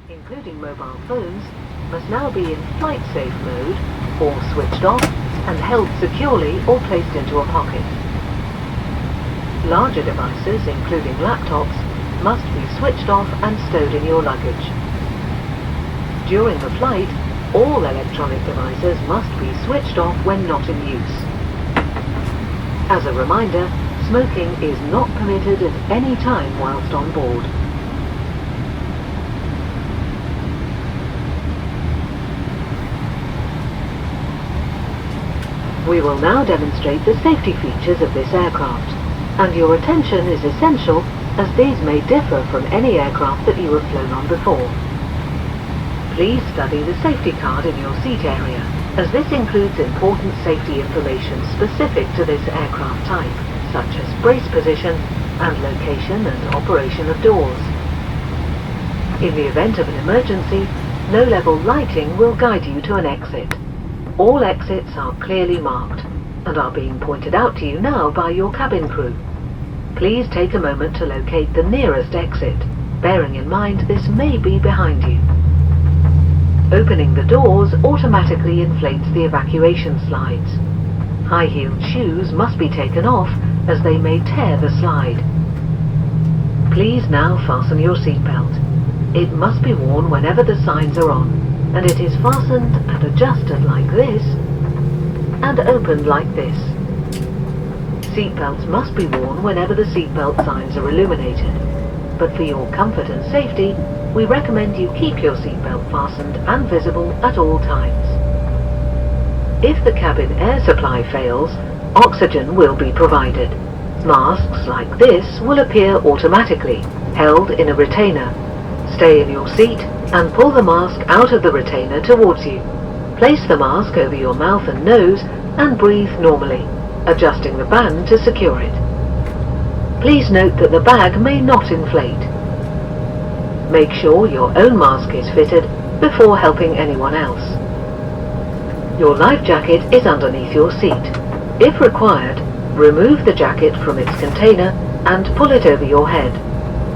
Including mobile phones, must now be in flight safe mode or switched off and held securely or placed into a pocket. Larger devices, including laptops, must be switched off and stowed in your luggage. During the flight, all electronic devices must be switched off when not in use. As a reminder, smoking is not permitted at any time whilst on board. We will now demonstrate the safety features of this aircraft, and your attention is essential as these may differ from any aircraft that you have flown on before. Please study the safety card in your seat area, as this includes important safety information specific to this aircraft type, such as brace position and location and operation of doors. In the event of an emergency, low-level lighting will guide you to an exit. All exits are clearly marked and are being pointed out to you now by your cabin crew. Please take a moment to locate the nearest exit, bearing in mind this may be behind you. Opening the doors automatically inflates the evacuation slides. High-heeled shoes must be taken off as they may tear the slide. Please now fasten your seatbelt. It must be worn whenever the signs are on, and it is fastened and adjusted like this and opened like this. Seatbelts must be worn whenever the seatbelt signs are illuminated, but for your comfort and safety, we recommend you keep your seatbelt fastened and visible at all times. If the cabin air supply fails, oxygen will be provided. Masks like this will appear automatically, held in a retainer. Stay in your seat and pull the mask out of the retainer towards you. Place the mask over your mouth and nose and breathe normally, adjusting the band to secure it. Please note that the bag may not inflate. Make sure your own mask is fitted before helping anyone else. Your life jacket is underneath your seat. If required, remove the jacket from its container and pull it over your head.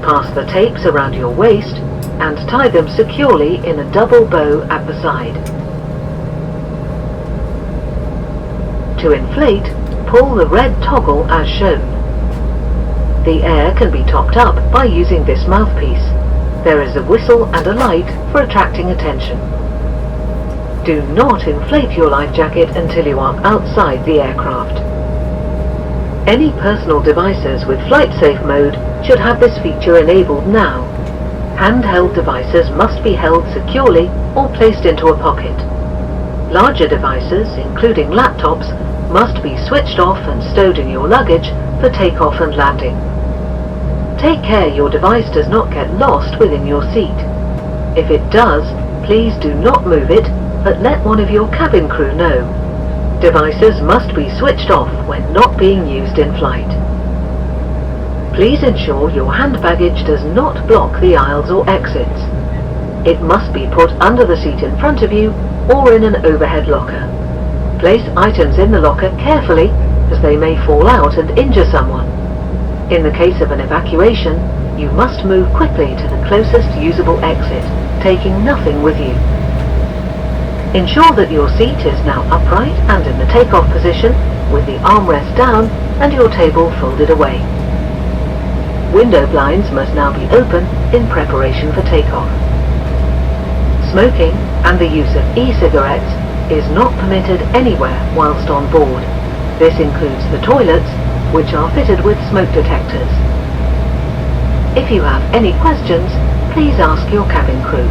Pass the tapes around your waist and tie them securely in a double bow at the side. To inflate, pull the red toggle as shown. The air can be topped up by using this mouthpiece. There is a whistle and a light for attracting attention. Do not inflate your life jacket until you are outside the aircraft. Any personal devices with flight safe mode should have this feature enabled now. Handheld devices must be held securely or placed into a pocket. Larger devices, including laptops, must be switched off and stowed in your luggage for takeoff and landing. Take care your device does not get lost within your seat. If it does, please do not move it, but let one of your cabin crew know. Devices must be switched off when not being used in flight. Please ensure your hand baggage does not block the aisles or exits. It must be put under the seat in front of you or in an overhead locker. Place items in the locker carefully as they may fall out and injure someone. In the case of an evacuation, you must move quickly to the closest usable exit, taking nothing with you. Ensure that your seat is now upright and in the takeoff position with the armrest down and your table folded away. Window blinds must now be open in preparation for takeoff. Smoking and the use of e-cigarettes is not permitted anywhere whilst on board. This includes the toilets, which are fitted with smoke detectors. If you have any questions, please ask your cabin crew.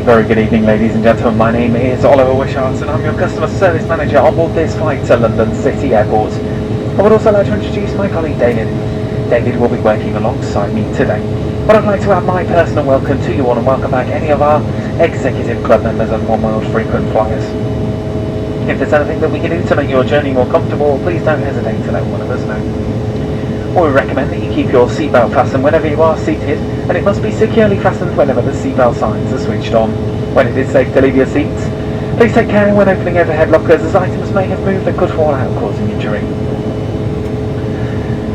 Very good evening, ladies and gentlemen. My name is Oliver Wishart and I'm your customer service manager on board this flight to London City Airport. I would also like to introduce my colleague David. David will be working alongside me today. But I'd like to add my personal welcome to you all and welcome back any of our executive club members and One World frequent flyers. If there's anything that we can do to make your journey more comfortable, please don't hesitate to let one of us know. We recommend that you keep your seatbelt fastened whenever you are seated, and it must be securely fastened whenever the seatbelt signs are switched on. When it is safe to leave your seats, please take care when opening overhead lockers, as items may have moved and could fall out, causing injury.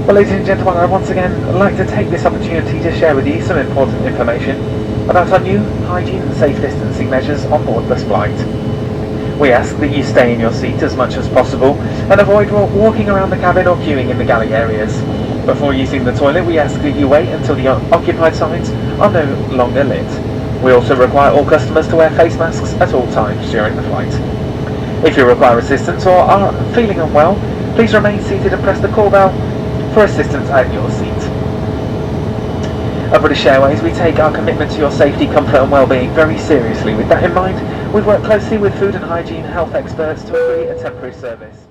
Well, ladies and gentlemen, I once again like to take this opportunity to share with you some important information about our new hygiene and safe distancing measures on board this flight. We ask that you stay in your seat as much as possible and avoid walking around the cabin or queuing in the galley areas. Before using the toilet, we ask that you wait until the occupied signs are no longer lit. We also require all customers to wear face masks at all times during the flight. If you require assistance or are feeling unwell, please remain seated and press the call bell for assistance at your seat. At British Airways, we take our commitment to your safety, comfort and well-being very seriously. With that in mind, we've worked closely with food and hygiene health experts to agree a temporary service.